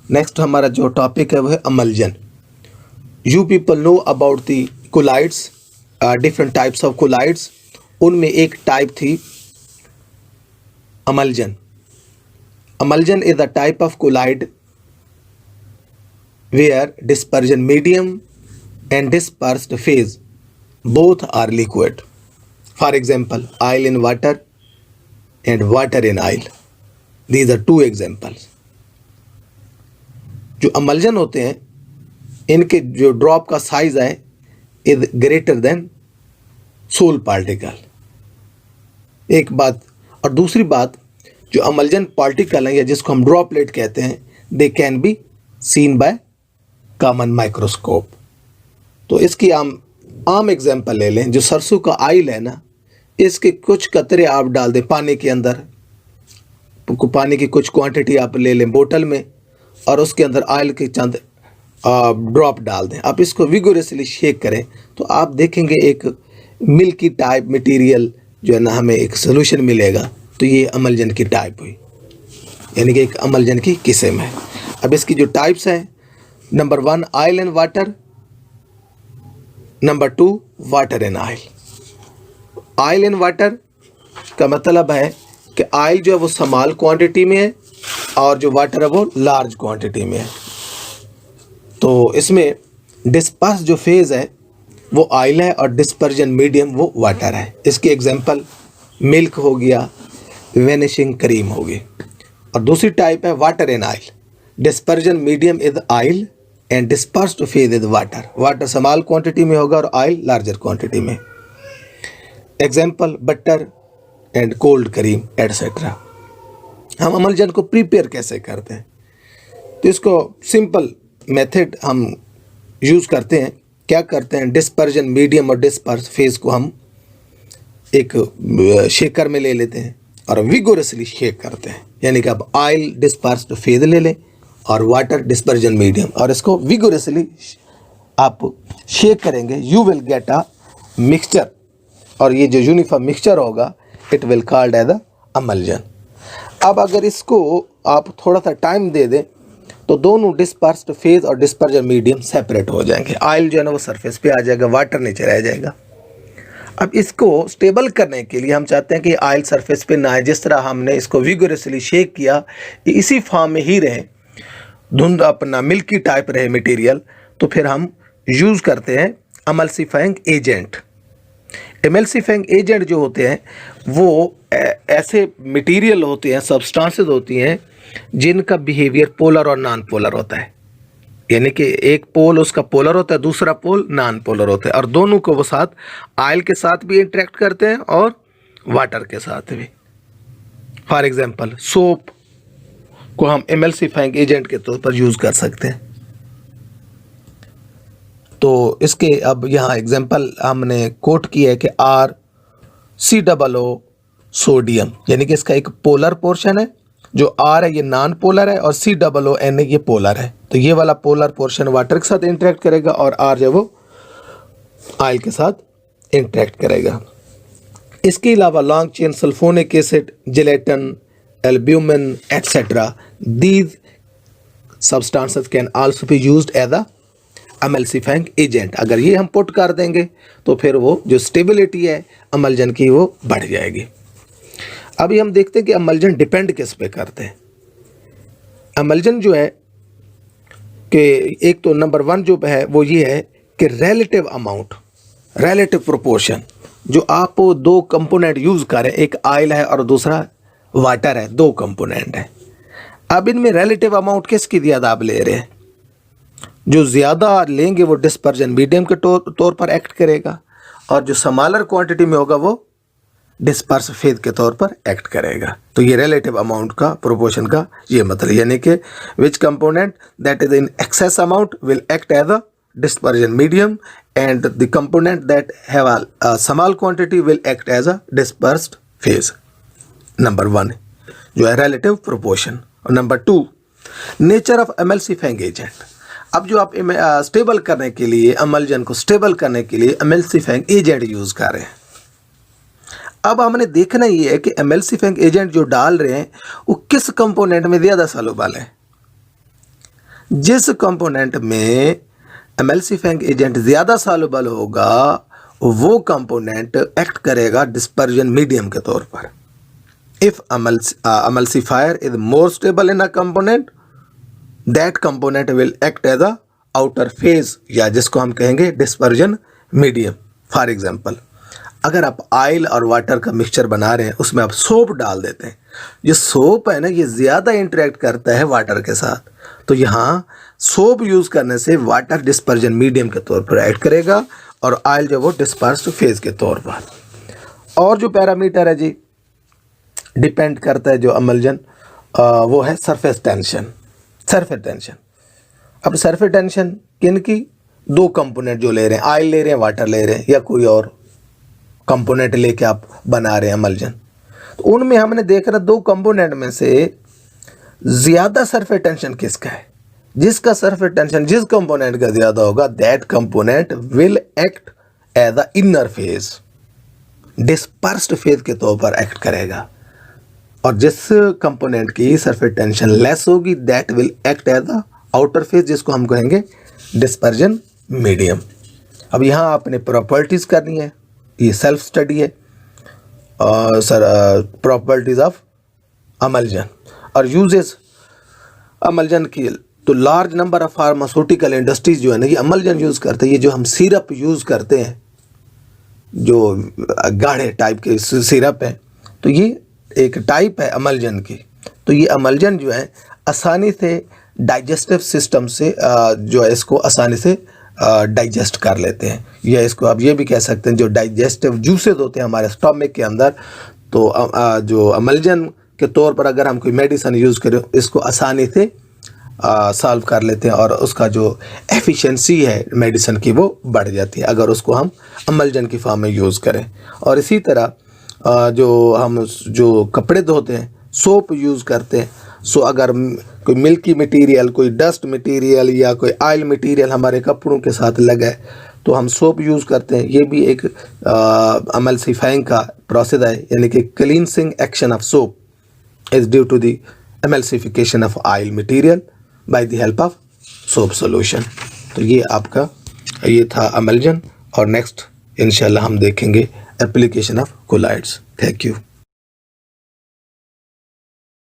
Next हमारा जो topic है वो है emulsion. You people know about the colloids, different types of colloids. उनमें एक टाइप थी emulsion. Emulsion is the type of colloid where dispersion medium and dispersed phase both are liquid. For example, oil in water and water in oil. These are two examples. जो अमलजन होते हैं इनके जो drop का size है is greater than sol particle, एक बात। और दूसरी बात, जो अमलजन पार्टिकल है या जिसको हम ड्रॉपलेट कहते हैं, they can be seen by common microscope. तो इसकी आम एग्जांपल ले लें। जो सरसों का ऑयल है ना, इसके कुछ कतरे आप डाल दें पानी के अंदर, पानी की कुछ क्वांटिटी आप ले लें बोतल में और उसके अंदर ऑयल के चंद ड्रॉप डाल दें। आप इसको विगोरसली शेक करें तो आप देखेंगे एक मिल्की टाइप मटेरियल जो है ना, हमें एक सोल्यूशन मिलेगा। तो ये अमलजन की टाइप हुई, यानी कि एक अमलजन की किस्म है। अब इसकी जो टाइप्स हैं, number 1 oil and water, number 2 water and oil. Oil and water का मतलब है कि ऑयल जो है वो स्मॉल क्वांटिटी में है और जो वाटर है वो लार्ज क्वांटिटी में है। तो इसमें डिस्पर्स जो फेज है वो ऑयल है और डिस्पर्जन मीडियम वो वाटर है। इसकी एग्जांपल मिल्क हो गया, वेनिशिंग क्रीम हो गई। और दूसरी टाइप है water and oil. Dispersion medium is oil and dispersed phase is water. Water small quantity में होगा और ऑयल लार्जर क्वांटिटी में। Example butter and cold cream etcetera. हम अमलजन को प्रिपेयर कैसे करते हैं, तो इसको सिंपल मेथड हम यूज़ करते हैं। क्या करते हैं, डिस्पर्जन मीडियम और डिस्पर्स फेज को हम एक शेकर में ले लेते हैं और विगोरसली शेक करते हैं। यानी कि आप ऑयल डिस्पर्स्ड फेज ले लें और वाटर डिस्पर्जन मीडियम, और इसको विगोरसली आप शेक करेंगे, you will get a mixture. और ये जो यूनिफॉर्म मिक्सचर होगा it will called as a emulsion. अब अगर इसको आप थोड़ा सा टाइम दे दें तो दोनों डिस्पर्स्ड फेज और डिस्पर्जन मीडियम सेपरेट हो जाएंगे। ऑयल जो है ना वो सरफेस पे आ जाएगा, वाटर नीचे रह जाएगा। अब इसको स्टेबल करने के लिए हम चाहते हैं कि ऑयल सरफेस पे ना आए। जिस तरह हमने इसको विगोरसली शेक किया, इसी फॉर्म में ही रहे, धुंध अपना मिल्की टाइप रहे मटेरियल, तो फिर हम यूज़ करते हैं एमल्सिफाइंग एजेंट। एमल्सिफाइंग एजेंट जो होते हैं वो ऐसे मटेरियल होते हैं, सब्सटेंसेस होती हैं जिनका बिहेवियर पोलर और नॉन पोलर होता है। यानी कि एक पोल उसका पोलर होता है, दूसरा पोल नॉन पोलर होता है, और दोनों को वो साथ ऑयल के साथ भी इंटरेक्ट करते हैं और वाटर के साथ भी। फॉर एग्जांपल सोप को हम एमल्सिफाइंग एजेंट के तौर पर यूज़ कर सकते हैं। तो इसके अब यहाँ एग्जांपल हमने कोट किया है कि RCOO सोडियम, यानी कि इसका एक पोलर पोर्शन है, जो R है ये नॉन पोलर है और COON है ये पोलर है। तो ये वाला पोलर पोर्शन वाटर के साथ इंटरेक्ट करेगा और R जो वो ऑयल के साथ इंटरेक्ट करेगा। इसके अलावा long chain sulphonic acid, gelatin, albumin etcetera, these substances can also be used as a emulsifying agent. अगर ये हम पुट कर देंगे तो फिर वो जो स्टेबिलिटी है अमलजन की वो बढ़ जाएगी। अभी हम देखते हैं कि अमलजन डिपेंड किस पे करते हैं। अमलजन जो है कि एक तो नंबर 1 जो है वो ये है कि रिलेटिव अमाउंट, रिलेटिव प्रोपोर्शन, जो आप 2 कंपोनेंट यूज़ करें, एक ऑयल है और दूसरा वाटर है, 2 कंपोनेंट है। अब इनमें रिलेटिव अमाउंट किसकी ज़्यादा आप ले रहे हैं, जो ज़्यादा लेंगे वो डिस्पर्जन मीडियम के तौर पर एक्ट करेगा और जो स्मॉलर क्वांटिटी में होगा वो डिस्पर्स फेज के तौर पर एक्ट करेगा। तो ये रिलेटिव अमाउंट का प्रोपोर्शन का ये मतलब, यानी कि which component that is in excess amount will act as a dispersion medium and the component that have a small quantity will act as a dispersed phase। Number 1 जो है relative proportion। और number 2 nature of emulsifying agent. अब जो आप stable करने के लिए, अमलजन को स्टेबल करने के लिए एमल्सिफाइंग एजेंट यूज़ कर रहे हैं। अब हमने देखना ये है कि एमल्सिफाइंग एजेंट जो डाल रहे हैं वो किस कंपोनेंट में ज़्यादा सॉल्युबल है। जिस कंपोनेंट में एमल्सिफाइंग एजेंट ज़्यादा सॉल्युबल होगा वो कंपोनेंट एक्ट करेगा डिस्पर्जन मीडियम के तौर पर। If emulsifier is more stable in a component, that component will act as a outer phase, या जिसको हम कहेंगे डिस्पर्जन मीडियम। फॉर एग्जाम्पल, अगर आप ऑयल और वाटर का मिक्सचर बना रहे हैं, उसमें आप सोप डाल देते हैं, ये सोप है ना, ये ज़्यादा इंटरेक्ट करता है वाटर के साथ, तो यहाँ सोप यूज़ करने से वाटर डिस्पर्जन मीडियम के तौर पर एक्ट करेगा और ऑयल जो वो डिस्पर्स्ड फेज के तौर पर। और जो पैरामीटर है जी डिपेंड करता है जो अमलजन, वो है सरफेस टेंशन। सरफेस टेंशन, अब सरफेस टेंशन किन की? दो कंपोनेंट जो ले रहे हैं, ऑयल ले रहे हैं, वाटर ले रहे हैं, या कोई और कंपोनेंट लेके आप बना रहे हैं अमलजन, तो उनमें हमने देख रहा दो कंपोनेंट में से ज़्यादा सरफेस टेंशन किसका है? जिसका सरफेस टेंशन जिस कंपोनेंट का ज़्यादा होगा that component will act as a inner phase, dispersed phase के तौर पर एक्ट करेगा। और जिस कंपोनेंट की सरफेस टेंशन लेस होगी that will act as the outer phase, जिसको हम कहेंगे डिस्पर्जन मीडियम। अब यहाँ आपने प्रॉपर्टीज़ करनी है, ये सेल्फ स्टडी है प्रॉपर्टीज़ ऑफ अमलजन और यूजेस अमलजन की। तो large number of pharmaceutical industries जो है ना ये अमलजन यूज़ करते हैं। ये जो हम सिरप यूज़ करते हैं, जो गाढ़े टाइप के सिरप हैं, तो ये एक टाइप है अमलजन की। तो ये अमलजन जो है आसानी से डाइजेस्टिव सिस्टम से जो है इसको आसानी से डाइजेस्ट कर लेते हैं, या इसको आप ये भी कह सकते हैं जो डाइजेस्टिव जूसेस होते हैं हमारे स्टमक के अंदर, तो जो अमलजन के तौर पर अगर हम कोई मेडिसिन यूज़ करें इसको आसानी से सॉल्व कर लेते हैं और उसका जो एफिशिएंसी है मेडिसिन की वो बढ़ जाती है अगर उसको हम अमलजन की फॉर्म में यूज़ करें। और इसी तरह जो हम जो कपड़े धोते हैं सोप यूज़ करते हैं, सो अगर कोई मिल्की मटेरियल, कोई डस्ट मटेरियल या कोई ऑयल मटेरियल हमारे कपड़ों के साथ लगा है तो हम सोप यूज़ करते हैं। ये भी एक एमल्सिफाइंग का प्रोसेस है, यानी कि cleansing action of soap is due to the emulsification of oil material by the help of soap solution. तो ये आपका ये था अमलजन, और नेक्स्ट इंशाल्लाह हम देखेंगे application of colloids. Thank you.